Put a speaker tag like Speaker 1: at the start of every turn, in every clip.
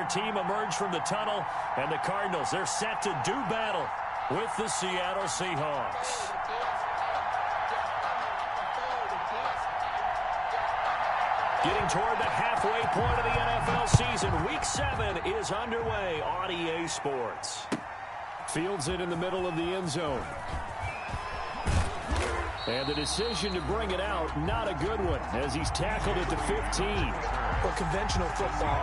Speaker 1: their team emerge from the tunnel, and the Cardinals, they're set to do battle with the Seattle Seahawks. Getting toward the halfway point of the NFL season, Week 7 is underway on EA Sports. Fields it in the middle of the end zone. And the decision to bring it out, not a good one, as he's tackled at the 15.
Speaker 2: Well, conventional football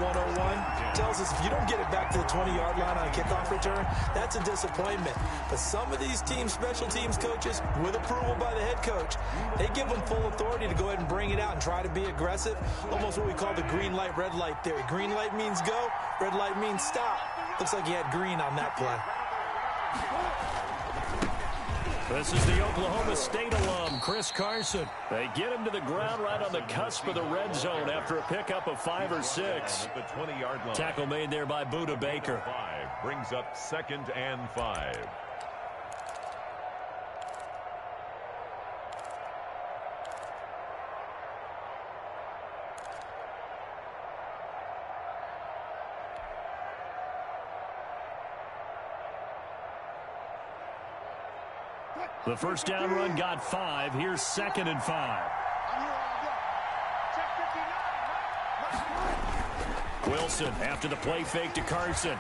Speaker 2: 101 tells us if you don't get it back to the 20-yard line on a kickoff return, that's a disappointment. But some of these teams, special teams coaches, with approval by the head coach, they give them full authority to go ahead and bring it out and try to be aggressive, almost what we call the green light, red light theory. Green light means go, red light means stop. Looks like he had green on that play.
Speaker 1: This is the Oklahoma State alum, Chris Carson. They get him to the ground right on the cusp of the red zone after a pickup of 5 or 6.
Speaker 3: The 20-yard line.
Speaker 1: Tackle made there by Buda Baker.
Speaker 3: 5 brings up 2nd and 5.
Speaker 1: The first down run got 5. Here's 2nd and 5. Wilson after the play fake to Carson.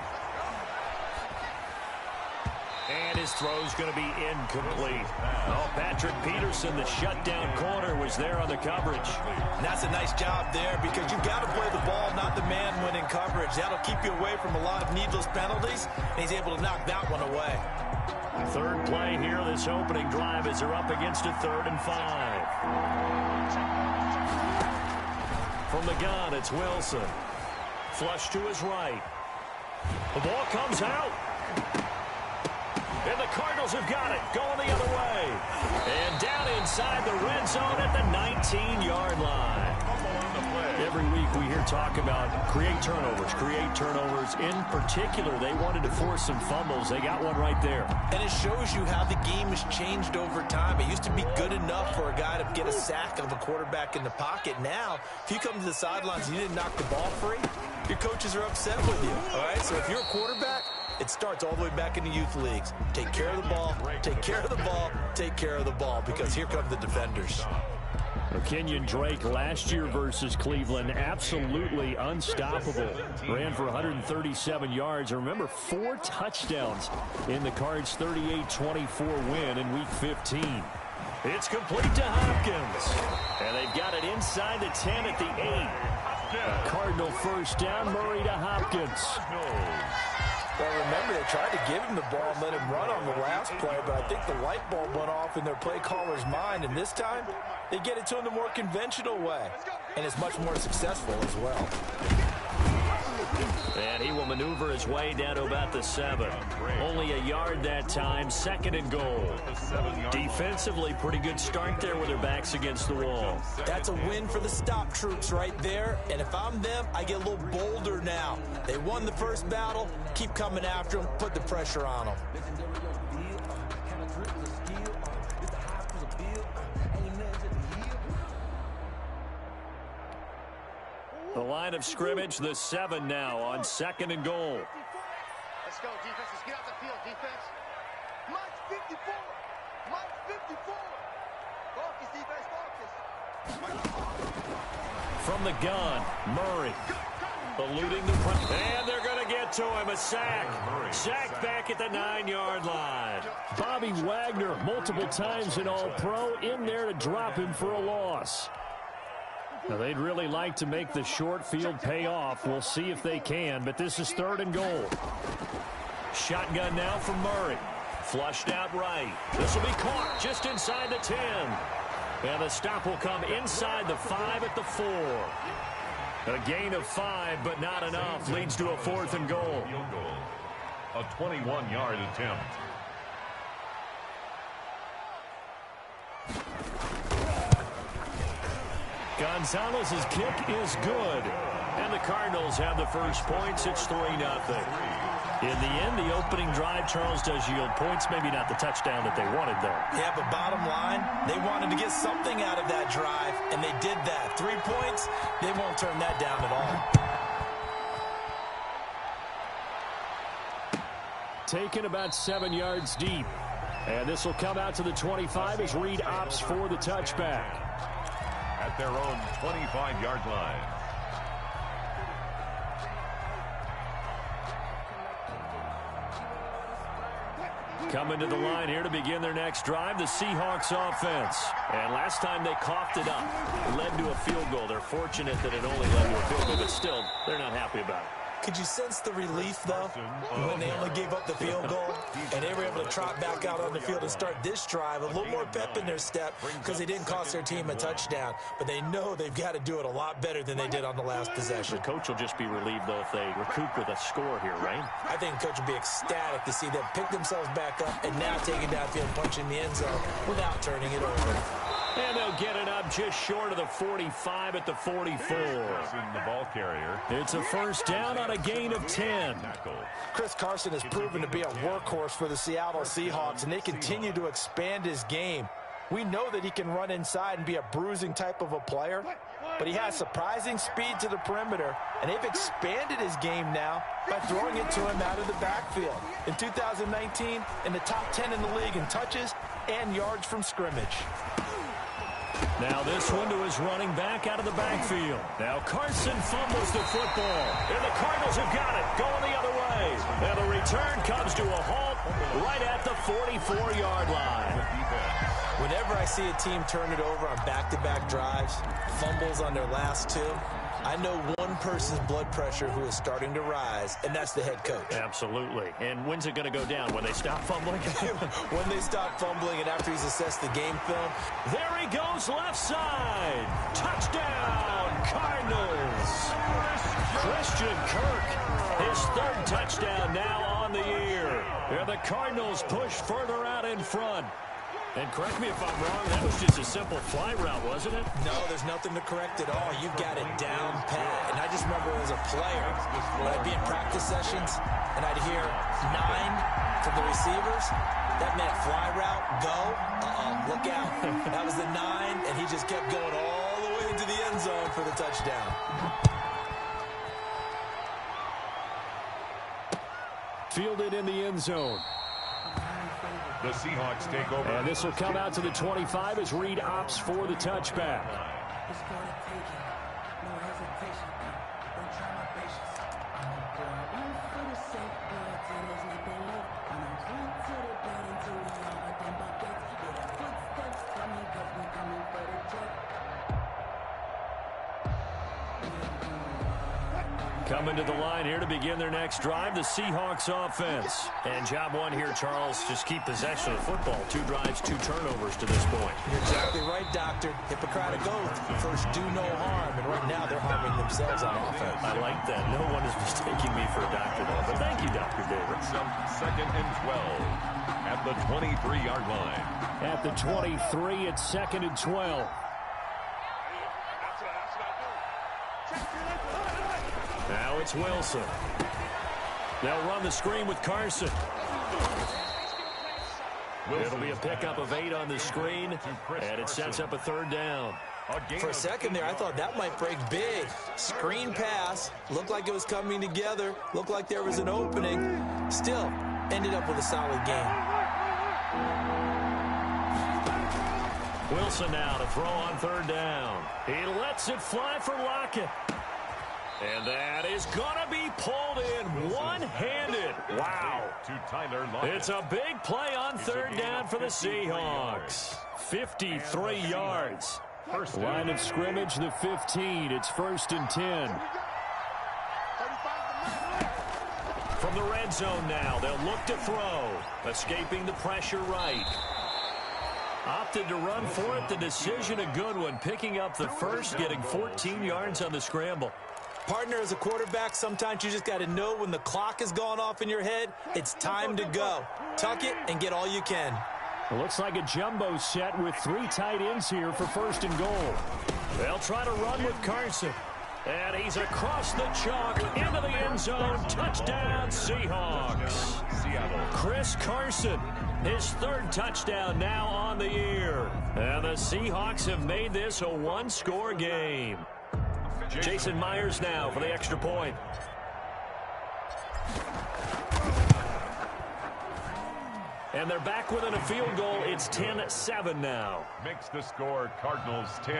Speaker 1: And his throw's going to be incomplete. Oh, Patrick Peterson, the shutdown corner, was there on the coverage.
Speaker 2: And that's a nice job there because you've got to play the ball, not the man when in coverage. That'll keep you away from a lot of needless penalties, and he's able to knock that one away.
Speaker 1: Third play here, this opening drive, as they're up against a 3rd and 5. From the gun, it's Wilson. Flush to his right. The ball comes out. And the Cardinals have got it, going the other way. And down inside the red zone at the 19-yard line. Every week we hear talk about create turnovers. In particular, they wanted to force some fumbles. They got one right there.
Speaker 2: And it shows you how the game has changed over time. It used to be good enough for a guy to get a sack of a quarterback in the pocket. Now, if you come to the sidelines and you didn't knock the ball free, your coaches are upset with you. All right, so if you're a quarterback, it starts all the way back in the youth leagues. Take care of the ball, take care of the ball, take care of the ball, because here come the defenders.
Speaker 1: Kenyon Drake last year versus Cleveland, absolutely unstoppable. Ran for 137 yards. Remember, 4 touchdowns in the Cards' 38-24 win in Week 15. It's complete to Hopkins. And they've got it inside the 10 at the 8. A Cardinal first down, Murray to Hopkins.
Speaker 2: Well, remember, they tried to give him the ball and let him run on the last play, but I think the light bulb went off in their play caller's mind, and this time they get it to him the more conventional way, and it's much more successful as well.
Speaker 1: And he will maneuver his way down to about the 7. Only a yard that time, 2nd and goal. Defensively, pretty good start there with their backs against the wall.
Speaker 2: That's a win for the stop troops right there, and if I'm them, I get a little bolder now. They won the first battle, keep coming after them, put the pressure on them.
Speaker 1: The line of scrimmage, the 7 now on 2nd and goal.
Speaker 4: Let's go, defense. Let's get out the field, defense. March 54. March 54. Focus, defense, focus.
Speaker 1: From the gun, Murray. Eluding the press. And they're going to get to him. A sack. Sack back at the 9-yard line. Bobby Wagner, multiple times in All-Pro, in there to drop him for a loss. Now, they'd really like to make the short field pay off. We'll see if they can, but this is 3rd and goal. Shotgun now from Murray. Flushed out right. This will be caught just inside the 10. And the stop will come inside the 5 at the 4. A gain of 5, but not enough. Leads to a 4th and goal.
Speaker 3: A 21-yard attempt.
Speaker 1: Gonzalez's kick is good. And the Cardinals have the first points. It's 3-0. In the end, the opening drive, Charles, does yield points. Maybe not the touchdown that they wanted, though.
Speaker 2: Yeah, but bottom line, they wanted to get something out of that drive, and they did that. 3 points, they won't turn that down at all.
Speaker 1: taken about 7 yards deep. And this will come out to the 25 as Reed opts for the touchback.
Speaker 3: At their own 25-yard line.
Speaker 1: Coming to the line here to begin their next drive, the Seahawks offense. And last time they coughed it up, it led to a field goal. They're fortunate that it only led to a field goal, but still, they're not happy about it.
Speaker 2: Could you sense the relief, though, when they only gave up the field goal and they were able to trot back out on the field and start this drive, a little more pep in their step because they didn't cost their team a touchdown, but they know they've got to do it a lot better than they did on the last possession.
Speaker 1: The coach will just be relieved, though, if they recoup with a score here, right?
Speaker 2: I think the coach will be ecstatic to see them pick themselves back up and now take it downfield, punching the end zone without turning it over.
Speaker 1: And they'll get it up just short of the 45 at the 44.
Speaker 3: The ball carrier.
Speaker 1: It's a first down on a gain of 10.
Speaker 2: Chris Carson has proven to be a workhorse for the Seattle Seahawks, and they continue to expand his game. We know that he can run inside and be a bruising type of a player, but he has surprising speed to the perimeter, and they've expanded his game now by throwing it to him out of the backfield. In 2019, in the top 10 in the league in touches and yards from scrimmage.
Speaker 1: Now this one to his running back out of the backfield. Now Carson fumbles the football, and the Cardinals have got it, going the other way. And the return comes to a halt right at the 44-yard line.
Speaker 2: Whenever I see a team turn it over on back-to-back drives, fumbles on their last two, I know one person's blood pressure who is starting to rise, and that's the head coach.
Speaker 1: Absolutely. And when's it going to go down? When they stop fumbling?
Speaker 2: When they stop fumbling and after he's assessed the game film.
Speaker 1: There he goes, left side. Touchdown, Cardinals. Christian Kirk, his third touchdown now on the year. And the Cardinals push further out in front. And correct me if I'm wrong, that was just a simple fly route, wasn't it?
Speaker 2: No, there's nothing to correct at all. You've got it down pat. And I just remember as a player, when I'd be in practice sessions, and I'd hear 9 from the receivers, that meant fly route, go, look out. That was the 9, and he just kept going all the way into the end zone for the touchdown.
Speaker 1: Fielded in the end zone.
Speaker 3: The Seahawks take over.
Speaker 1: And this will come out to the 25 as Reed opts for the touchback. Coming to the line here to begin their next drive, the Seahawks offense. And job one here, Charles, just keep possession of the football. 2 drives, 2 turnovers to this point.
Speaker 2: You're exactly right, Doctor. Hippocratic oath. First, do no harm. And right now, they're harming themselves on offense.
Speaker 1: I like that. No one is mistaking me for a doctor, though. But thank you, Dr. Davis.
Speaker 3: Second and 12 at the 23-yard line.
Speaker 1: At the 23, it's second and 12. Now it's Wilson. They'll run the screen with Carson. It'll be a pickup of 8 on the screen, and it sets up a third down.
Speaker 2: For a second there, I thought that might break big. Screen pass. Looked like it was coming together. Looked like there was an opening. Still, ended up with a solid game.
Speaker 1: Wilson now to throw on third down. He lets it fly for Lockett. And that is going to be pulled in one-handed. Wow. It's a big play on third down for the Seahawks. 53 yards. Line of scrimmage, the 15. It's first and 10. From the red zone now, they'll look to throw. Escaping the pressure right. Opted to run for it. The decision a good one. Picking up the first, getting 14 yards on the scramble.
Speaker 2: Partner, as a quarterback, sometimes you just got to know when the clock has gone off in your head, it's time to go. Tuck it and get all you can.
Speaker 1: It looks like a jumbo set with 3 tight ends here for first and goal. They'll try to run with Carson. And he's across the chalk into the end zone. Touchdown, Seahawks. Chris Carson, his third touchdown now on the year. And the Seahawks have made this a one-score game. Jason Myers now for the extra point. And they're back within a field goal. It's 10-7 now.
Speaker 3: Makes the score Cardinals 10,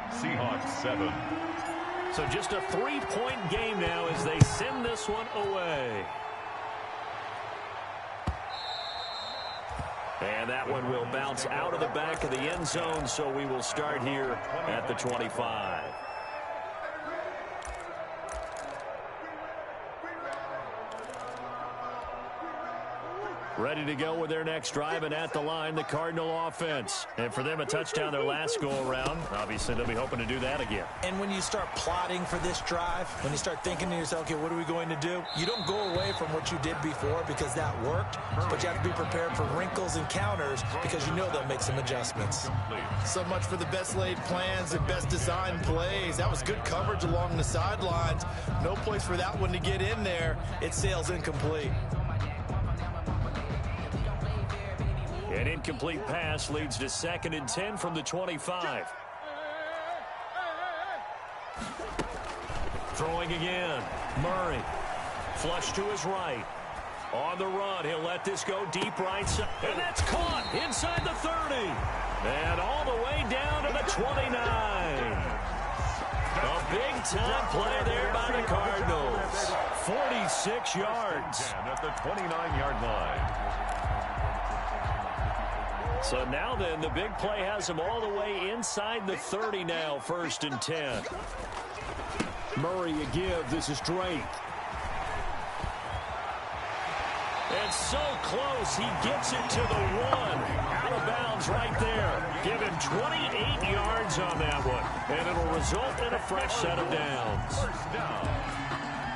Speaker 3: Seahawks 7.
Speaker 1: So just a 3-point game now as they send this one away. And that one will bounce out of the back of the end zone, so we will start here at the 25. Ready to go with their next drive, and at the line, the Cardinal offense. And for them, a touchdown their last go-around. Obviously, they'll be hoping to do that again.
Speaker 2: And when you start plotting for this drive, when you start thinking to yourself, okay, what are we going to do? You don't go away from what you did before because that worked, but you have to be prepared for wrinkles and counters because you know they'll make some adjustments.
Speaker 5: So much for the best laid plans and best designed plays. That was good coverage along the sidelines. No place for that one to get in there. It sails incomplete.
Speaker 1: An incomplete pass leads to 2nd and 10 from the 25. Throwing again. Murray. Flush to his right. On the run, he'll let this go deep right side. And that's caught inside the 30. And all the way down to the 29. A big-time play there by the Cardinals. 46 yards.
Speaker 3: At the 29-yard line.
Speaker 1: So now then, the big play has him all the way inside the 30 now, 1st and 10. Murray a give. This is Drake. And so close, he gets it to the 1. Out of bounds right there. Give him 28 yards on that one. And it'll result in a fresh set of downs.
Speaker 3: First down.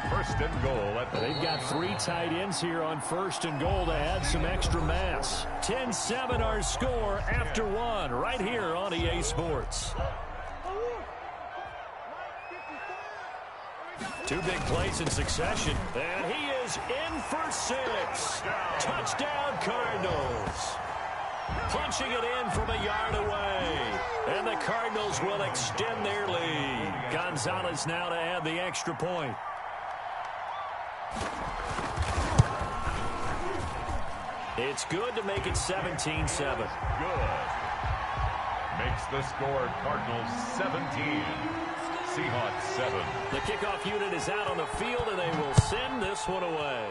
Speaker 3: 1st and goal.
Speaker 1: They've got 3 tight ends here on 1st and goal to add some extra mass. 10-7 our score after 1 right here on EA Sports. 2 big plays in succession. And he is in for 6. Touchdown Cardinals. Punching it in from a yard away. And the Cardinals will extend their lead. Gonzalez now to add the extra point. It's good to make it 17-7.
Speaker 3: Good. Makes the score Cardinals 17, Seahawks 7.
Speaker 1: The kickoff unit is out on the field, and they will send this one away.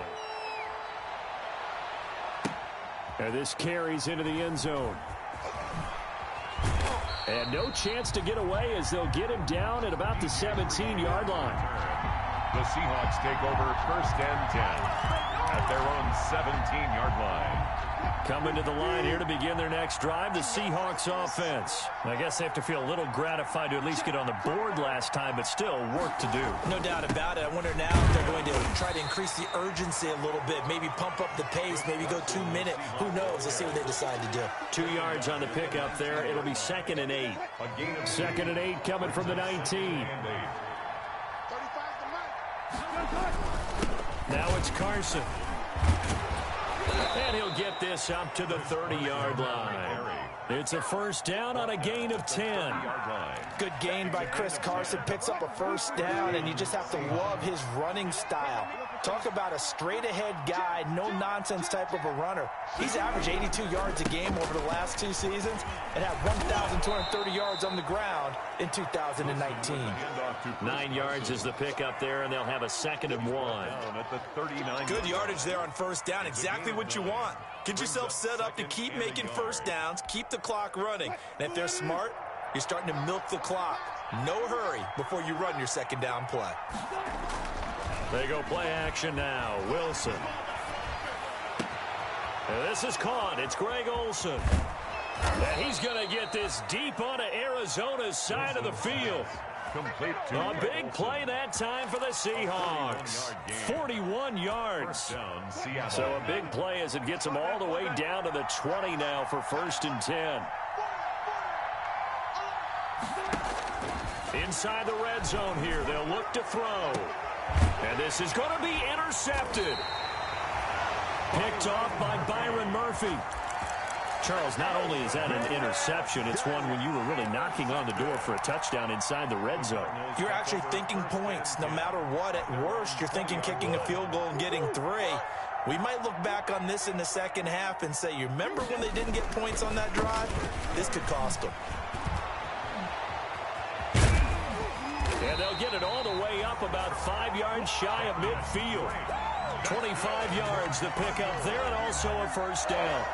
Speaker 1: And this carries into the end zone. And no chance to get away as they'll get him down at about the 17-yard line.
Speaker 3: The Seahawks take over 1st and 10 at their own 17-yard line.
Speaker 1: Coming to the line here to begin their next drive, the Seahawks offense. I guess they have to feel a little gratified to at least get on the board last time, but still work to do.
Speaker 2: No doubt about it. I wonder now if they're going to try to increase the urgency a little bit, maybe pump up the pace, maybe go 2-minute. Who knows? Let's see what they decide to do.
Speaker 1: 2 yards on the pickup there. It'll be 2nd and 8. 2nd and 8 coming from the 19. Now it's Carson. And he'll get this up to the 30-yard line. It's a 1st down on a gain of 10.
Speaker 2: Good gain by Chris Carson. Picks up a 1st down, and you just have to love his running style. Talk about a straight-ahead guy, no-nonsense type of a runner. He's averaged 82 yards a game over the last 2 seasons and had 1,230 yards on the ground in 2019.
Speaker 1: 9 yards is the pickup there, and they'll have a 2nd and 1.
Speaker 2: Good yardage there on 1st down. Exactly what you want. Get yourself set up to keep making 1st downs, keep the clock running. And if they're smart, you're starting to milk the clock. No hurry before you run your 2nd down play.
Speaker 1: They go play action now. Wilson. And this is caught. It's Greg Olsen. And he's going to get this deep onto Arizona's side of the field. A big play that time for the Seahawks. 41 yards. So a big play as it gets them all the way down to the 20 now for 1st and 10. Inside the red zone here. They'll look to throw. And this is going to be intercepted. Picked off by Byron Murphy. Charles, not only is that an interception, it's one when you were really knocking on the door for a touchdown inside the red zone.
Speaker 2: You're actually thinking points no matter what. At worst, you're thinking kicking a field goal and getting 3. We might look back on this in the second half and say, you remember when they didn't get points on that drive? This could cost them.
Speaker 1: And they'll get it all the way up about 5 yards shy of midfield. 25 yards to pick up there, and also a first down.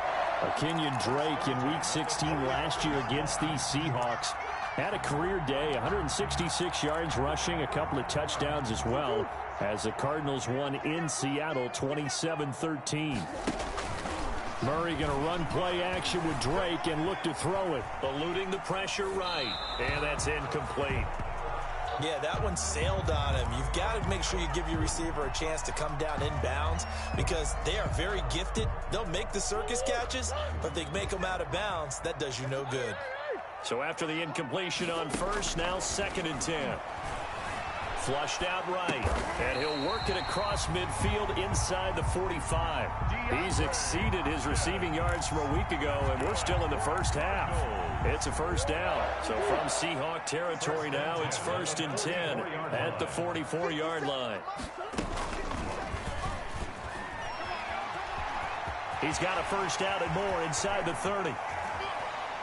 Speaker 1: Kenyon Drake in Week 16 last year against these Seahawks had a career day, 166 yards rushing, a couple of touchdowns as well, as the Cardinals won in Seattle 27-13. Murray going to run play action with Drake and look to throw it. Eluding the pressure right, and that's incomplete.
Speaker 2: Yeah, that one sailed on him. You've got to make sure you give your receiver a chance to come down inbounds because they are very gifted. They'll make the circus catches, but if they make them out of bounds, that does you no good.
Speaker 1: So after the incompletion on first, now 2nd and 10. Flushed out right, and he'll work it across midfield inside the 45. He's exceeded his receiving yards from a week ago, and we're still in the first half. It's a first down. So from Seahawk territory now, it's 1st and 10 at the 44-yard line. He's got a first down and more inside the 30.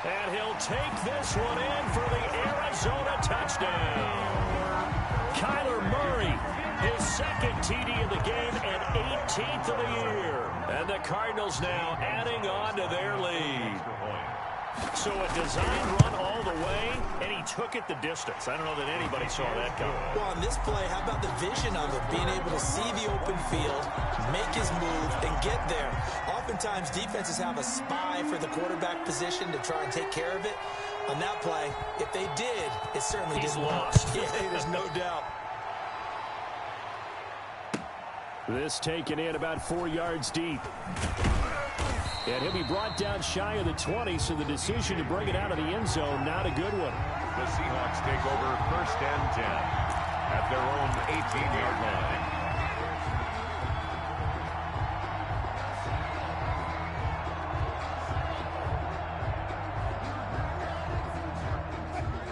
Speaker 1: And he'll take this one in for the Arizona touchdown. Kyler Murray, his 2nd TD of the game and 18th of the year. And the Cardinals now adding on to their lead. So a design run all the way, and he took it the distance. I don't know that anybody saw that coming.
Speaker 2: Well, on this play, how about the vision of it? Being able to see the open field, make his move, and get there. Oftentimes, defenses have a spy for the quarterback position to try and take care of it. On that play, if they did, it certainly
Speaker 1: He's
Speaker 2: didn't
Speaker 1: lost.
Speaker 2: work. Yeah, there's no doubt.
Speaker 1: This taken in about 4 yards deep. And he'll be brought down shy of the 20, so the decision to bring it out of the end zone, not a good one.
Speaker 3: The Seahawks take over 1st and 10 at their own 18-yard line.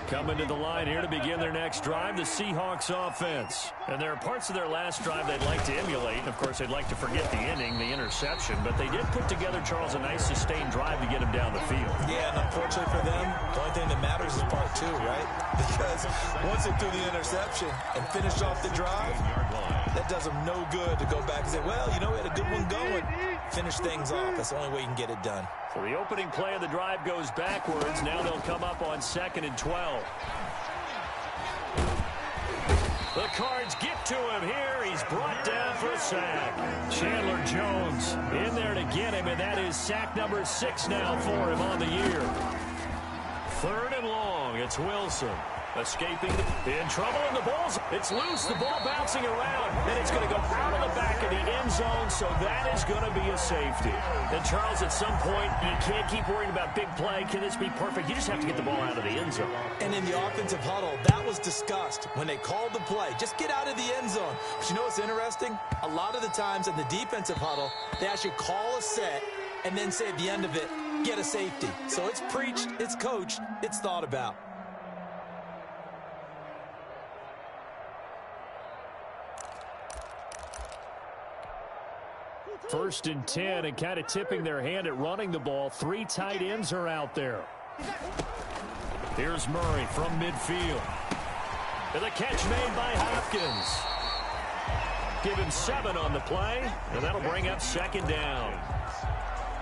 Speaker 1: Coming to the line here to begin their next drive, the Seahawks offense. And there are parts of their last drive they'd like to emulate. And, of course, they'd like to forget the inning, the interception. But they did put together, Charles, a nice sustained drive to get him down the field.
Speaker 2: Yeah, and unfortunately for them, the only thing that matters is part 2, right? Because once they threw the interception and finished off the drive, that does them no good to go back and say, well, you know, we had a good one going. Finish things off. That's the only way you can get it done.
Speaker 1: So the opening play of the drive goes backwards. Now they'll come up on 2nd and 12. The Cards get to him here. He's brought down for a sack. Chandler Jones in there to get him, and that is sack number 6 now for him on the year. 3rd and long. It's Wilson. Escaping, in trouble, and the ball's, it's loose, the ball bouncing around, and it's going to go out of the back of the end zone, so that is going to be a safety. And Charles, at some point, you can't keep worrying about big play. Can this be perfect? You just have to get the ball out of the end zone.
Speaker 2: And in the offensive huddle, that was discussed when they called the play. Just get out of the end zone. But you know what's interesting? A lot of the times in the defensive huddle, they actually call a set and then say at the end of it, get a safety. So it's preached, it's coached, it's thought about.
Speaker 1: First and 10, and kind of tipping their hand at running the ball. 3 tight ends are out there. Here's Murray from midfield. And the catch made by Hopkins. Give him 7 on the play, and that'll bring up 2nd down.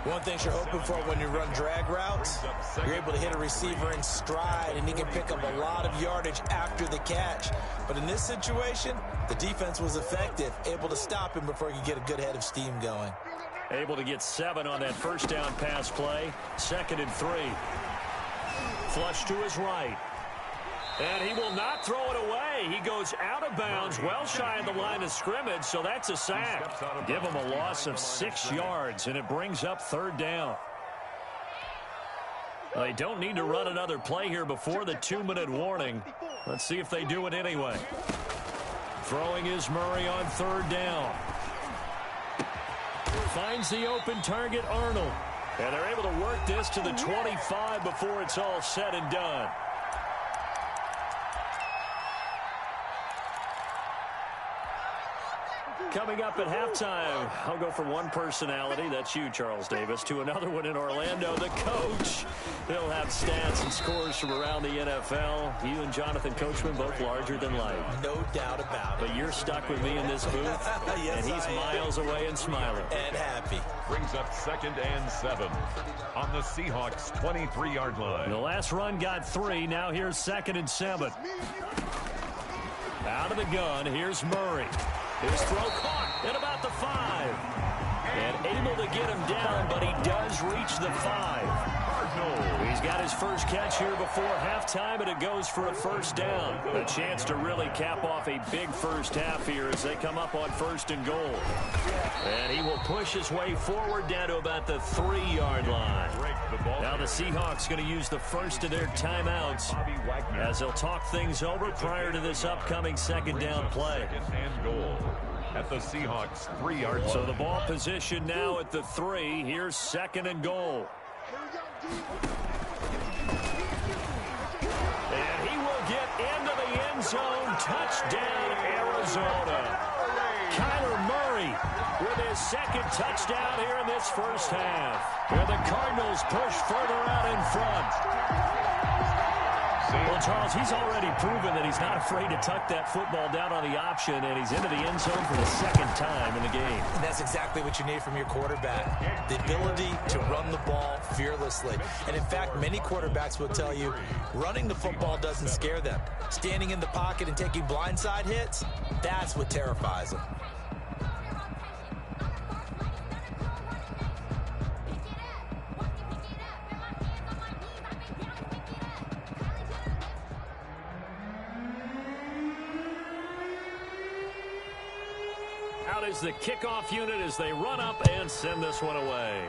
Speaker 2: One thing you're hoping for when you run drag routes, you're able to hit a receiver in stride, and he can pick up a lot of yardage after the catch. But in this situation, the defense was effective, able to stop him before he could get a good head of steam going.
Speaker 1: Able to get 7 on that first down pass play. 2nd and 3. Flush to his right. And he will not throw it away. He goes out of bounds, well shy of the line of scrimmage, so that's a sack. Give him a loss of 6 yards, and it brings up 3rd down. They don't need to run another play here before the 2-minute warning. Let's see if they do it anyway. Throwing is Murray on 3rd down. Finds the open target, Arnold. And they're able to work this to the 25 before it's all said and done. Coming up at halftime, I'll go from one personality, that's you, Charles Davis, to another one in Orlando, the coach. He'll have stats and scores from around the NFL. You and Jonathan Coachman both larger than life.
Speaker 2: No doubt about it.
Speaker 1: But you're stuck with me in this booth,
Speaker 2: yes,
Speaker 1: and he's miles away and smiling.
Speaker 2: And happy.
Speaker 3: Brings up 2nd and 7 on the Seahawks' 23-yard line.
Speaker 1: The last run got 3. Now here's 2nd and 7. Out of the gun, here's Murray. His throw caught at about the 5. And able to get him down, but he does reach the 5. He's got his first catch here before halftime, and it goes for a first down. A chance to really cap off a big first half here as they come up on 1st and goal. And he will push his way forward down to about the 3-yard line. Now the Seahawks going to use the first of their timeouts as they'll talk things over prior to this upcoming 2nd down play.
Speaker 3: At the Seahawks' 3-yard line.
Speaker 1: So the ball position now at the 3. Here's 2nd and goal. And he will get into the end zone. Touchdown, Arizona. Kyler Murray with his 2nd touchdown here in this first half. And the Cardinals push further out in front. Well, Charles, he's already proven that he's not afraid to tuck that football down on the option, and he's into the end zone for the 2nd time in the game.
Speaker 2: And that's exactly what you need from your quarterback, the ability to run the ball fearlessly. And, in fact, many quarterbacks will tell you running the football doesn't scare them. Standing in the pocket and taking blindside hits, that's what terrifies them.
Speaker 1: Out is the kickoff unit as they run up and send this one away.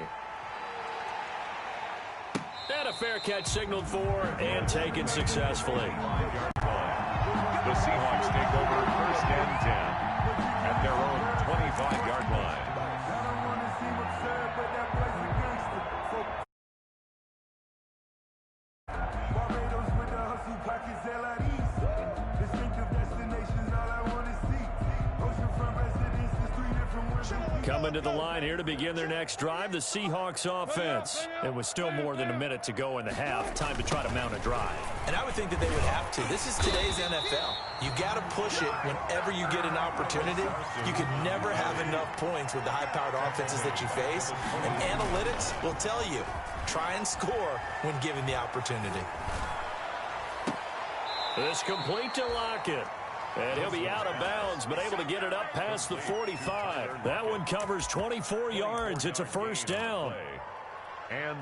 Speaker 1: And a fair catch signaled for and taken successfully.
Speaker 3: The Seahawks take over 1st and 10 at their own 25-yard line.
Speaker 1: Coming to the line here to begin their next drive, the Seahawks offense. It was still more than a minute to go in the half. Time to try to mount a drive.
Speaker 2: And I would think that they would have to. This is today's NFL. You got to push it whenever you get an opportunity. You can never have enough points with the high-powered offenses that you face. And analytics will tell you, try and score when given the opportunity.
Speaker 1: This complete to Lockett. And he'll be out of bounds, but able to get it up past the 45. That one covers 24 yards. It's a first down.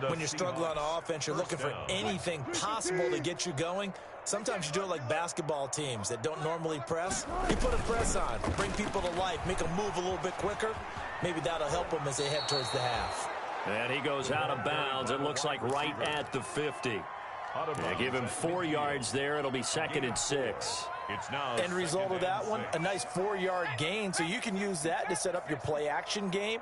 Speaker 2: When you're struggling on offense, you're looking for anything possible to get you going. Sometimes you do it like basketball teams that don't normally press. You put a press on, bring people to life, make them move a little bit quicker. Maybe that'll help them as they head towards the half.
Speaker 1: And he goes out of bounds. It looks like right at the 50. Yeah, give him 4 yards there. It'll be 2nd and 6.
Speaker 2: End result of that one, a nice 4-yard gain. So you can use that to set up your play-action game,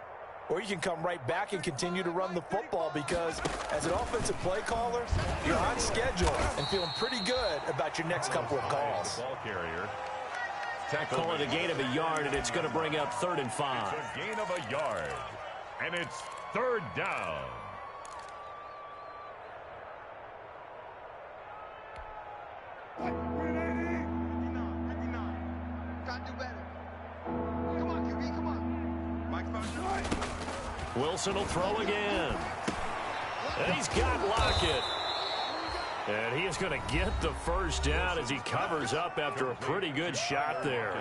Speaker 2: or you can come right back and continue to run the football because as an offensive play caller, you're on schedule and feeling pretty good about your next couple of calls.
Speaker 1: Call it a gain of a yard, and it's going to bring up 3rd and 5.
Speaker 3: It's a gain of a yard, and it's 3rd down.
Speaker 1: Wilson will throw again. And he's got Lockett. And he is going to get the first down as he covers up after a pretty good shot there.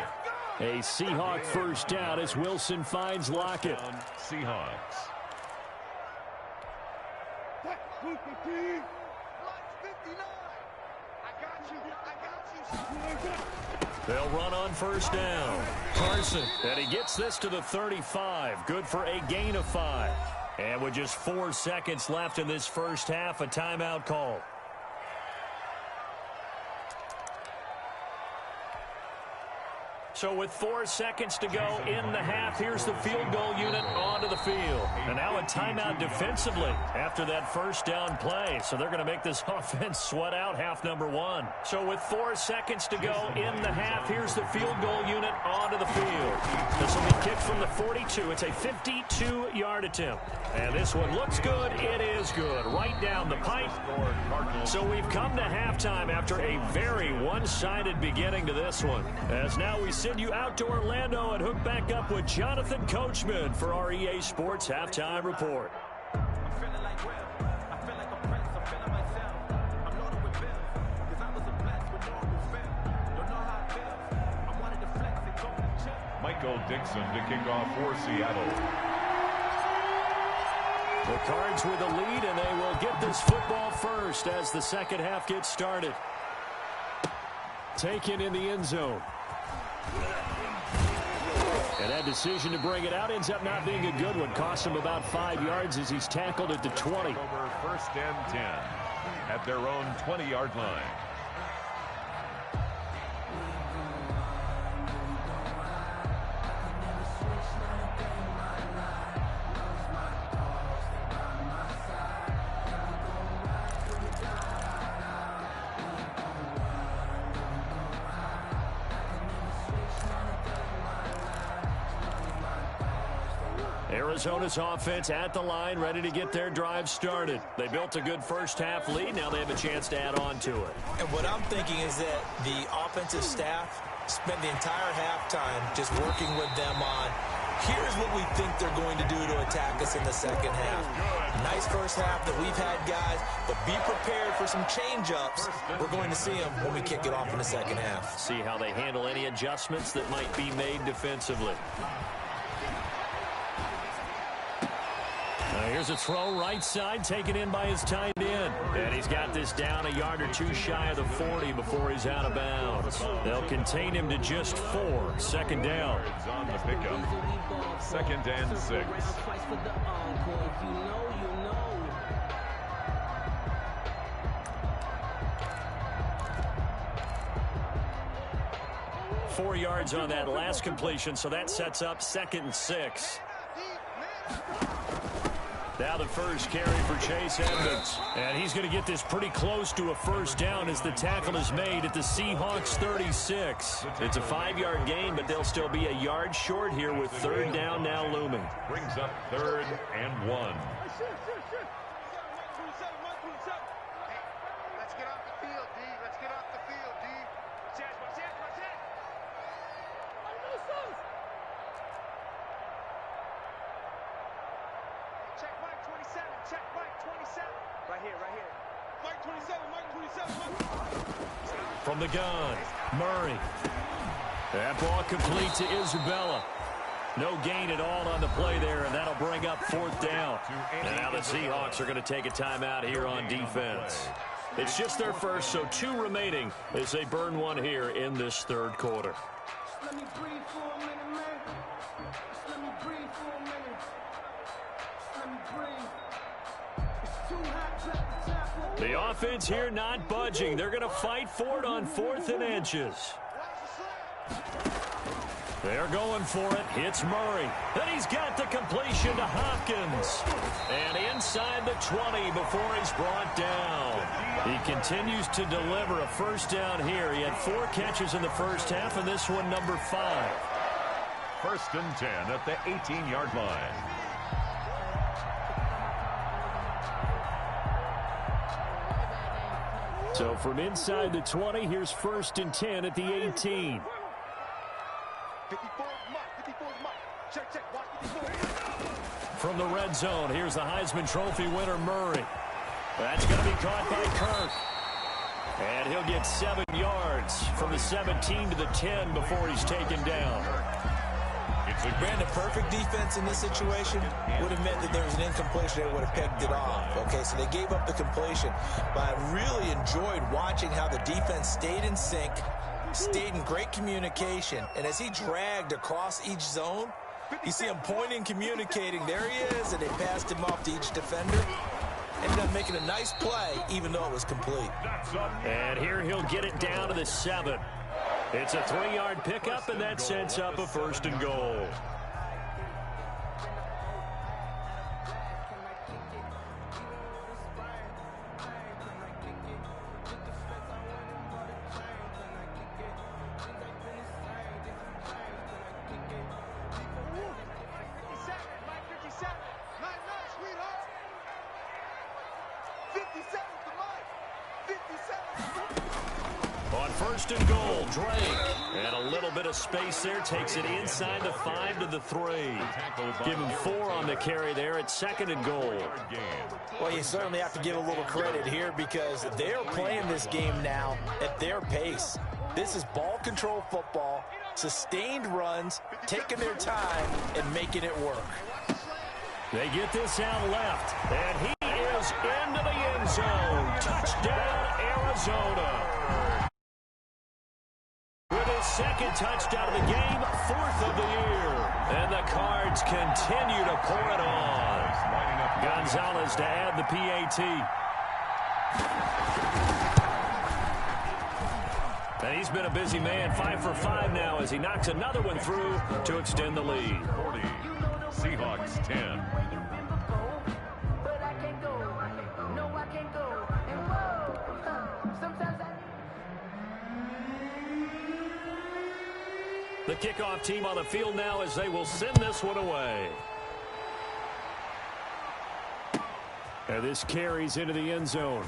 Speaker 1: A Seahawk first down as Wilson finds Lockett.
Speaker 3: Seahawks.
Speaker 1: They'll run on first down. Carson, and he gets this to the 35. Good for a gain of 5. And with just 4 seconds left in this first half, a timeout call. So with 4 seconds to go in the half, here's the field goal unit onto the field. And now a timeout defensively after that first down play. So they're going to make this offense sweat out half number 1. So with 4 seconds to go in the half, here's the field goal unit onto the field. This will be kicked from the 42. It's a 52-yard attempt. And this one looks good. It is good. Right down the pipe. So we've come to halftime after a very one-sided beginning to this one. As now we send you out to Orlando and hook back up with Jonathan Coachman for our EA Sports Halftime Report.
Speaker 3: Michael Dixon to kick off for Seattle.
Speaker 1: The Cards with the lead, and they will get this football first as the second half gets started. Taken in the end zone. And that decision to bring it out ends up not being a good one. Costs him about 5 yards as he's tackled at the 20.
Speaker 3: Over first and 10 at their own 20-yard line.
Speaker 1: Arizona's offense at the line, ready to get their drive started. They built a good first-half lead. Now they have a chance to add on to it.
Speaker 2: And what I'm thinking is that the offensive staff spent the entire halftime just working with them on, here's what we think they're going to do to attack us in the second half. Nice first half that we've had, guys, but be prepared for some change-ups. We're going to see them when we kick it off in the second half.
Speaker 1: See how they handle any adjustments that might be made defensively. Here's a throw right side, taken in by his tight end. And he's got this down a yard or two shy of the 40 before he's out of bounds. They'll contain him to just 4. Second down.
Speaker 3: On the pickup. Second and 6.
Speaker 1: 4 yards on that last completion, so that sets up 2nd and 6. Now the first carry for Chase Edmonds. And he's going to get this pretty close to a first down as the tackle is made at the Seahawks 36. It's a 5-yard gain, but they'll still be a yard short here with third down now looming.
Speaker 3: Brings up 3rd and 1.
Speaker 4: Let's get off the field, D. Let's get off the field, D. Check Mike 27. Check Mike 27. Right here, right here. Mike 27, Mike 27.
Speaker 1: From the gun, Murray. That ball complete to Isabella. No gain at all on the play there, and that'll bring up 4th down. And now the Seahawks are going to take a timeout here on defense. It's just their first, so 2 remaining as they burn one here in this third quarter.
Speaker 6: Let me breathe for a minute, man. Let me breathe for a minute. Let me breathe. It's too hot to tap.
Speaker 1: The offense here not budging. They're going to fight for it on 4th and inches. They're going for it. Hits Murray. Then he's got the completion to Hopkins. And inside the 20 before he's brought down. He continues to deliver a first down here. He had 4 catches in the first half, and this one number 5.
Speaker 3: 1st and 10 at the 18-yard line.
Speaker 1: So from inside the 20, here's 1st and 10 at the 18.
Speaker 4: 54 Mike. 54 Mike. Check, check. Watch 54.
Speaker 1: From the red zone, here's the Heisman Trophy winner, Murray. That's going to be caught by Kirk. And he'll get 7 yards from the 17 to the 10 before he's taken down.
Speaker 2: Brandon, perfect defense in this situation would have meant that there was an incompletion. They would have picked it off. Okay, so they gave up the completion. But I really enjoyed watching how the defense stayed in sync, stayed in great communication. And as he dragged across each zone, you see him pointing, communicating. There he is, and they passed him off to each defender. Ended up making a nice play, even though it was complete.
Speaker 1: And here he'll get it down to the 7. It's a 3-yard pickup, and that sets up a 1st and goal. On 1st and goal, Drake. And a little bit of space there. Takes it inside the 5 to the 3. Give him 4 on the carry there at 2nd and goal.
Speaker 2: Well, you certainly have to give a little credit here because they're playing this game now at their pace. This is ball control football, sustained runs, taking their time, and making it work.
Speaker 1: They get this out left, and he is into the end zone. Touchdown, Arizona. With his 2nd touchdown of the game, 4th of the year. And the Cards continue to pour it on. Gonzalez to add the PAT. And he's been a busy man, 5 for 5 now as he knocks another one through to extend the lead.
Speaker 3: 40, Seahawks 10.
Speaker 1: The kickoff team on the field now as they will send this one away. And this carries into the end zone.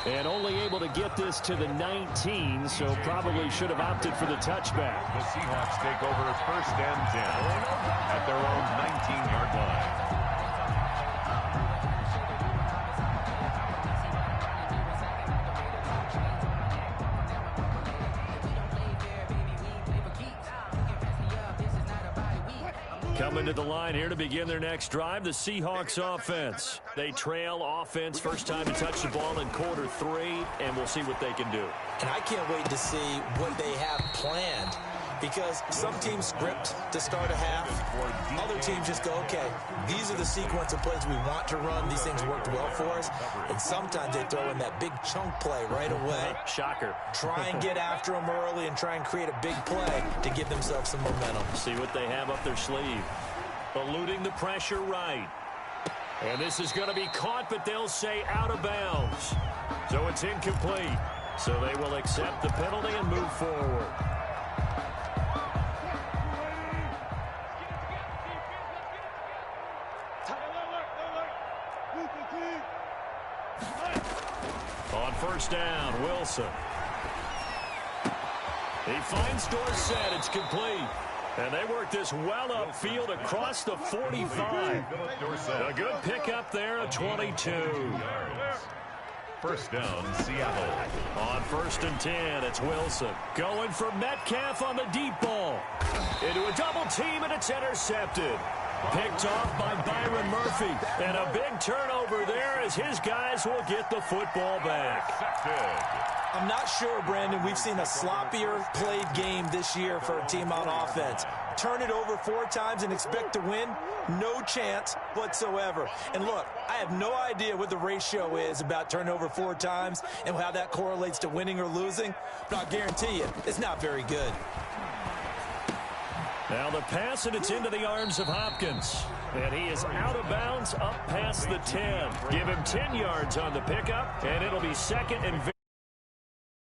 Speaker 1: And only able to get this to the 19, so probably should have opted for the touchback.
Speaker 3: The Seahawks take over 1st and 10 at their own 19-yard line.
Speaker 1: Coming to the line here to begin their next drive, the Seahawks offense. They trail offense first time to touch the ball in quarter 3, and we'll see what they can do.
Speaker 2: And I can't wait to see what they have planned because some teams script to start a half. Other teams just go, okay, these are the sequence of plays we want to run. These things worked well for us. And sometimes they throw in that big chunk play right away.
Speaker 1: Shocker.
Speaker 2: Try and get after them early and try and create a big play to give themselves some momentum.
Speaker 1: See what they have up their sleeve. Eluding the pressure right. And this is going to be caught, but they'll say out of bounds. So it's incomplete. So they will accept the penalty and move forward. On 1st down, Wilson. He finds Dorsett. It's complete. And they work this well upfield across the 45. A good pickup there of 22.
Speaker 3: 1st down, Seattle.
Speaker 1: On 1st and 10, it's Wilson. Going for Metcalf on the deep ball. Into a double team, and it's intercepted. Picked off by Byron Murphy. And a big turnover there as his guys will get the football back.
Speaker 2: I'm not sure, Brandon, we've seen a sloppier played game this year for a team on offense. Turn it over 4 times and expect to win? No chance whatsoever. And look, I have no idea what the ratio is about turning over 4 times and how that correlates to winning or losing, but I'll guarantee you it's not very good.
Speaker 1: Now the pass, and it's into the arms of Hopkins. And he is out of bounds up past the 10. Give him 10 yards on the pickup, and it'll be 2nd and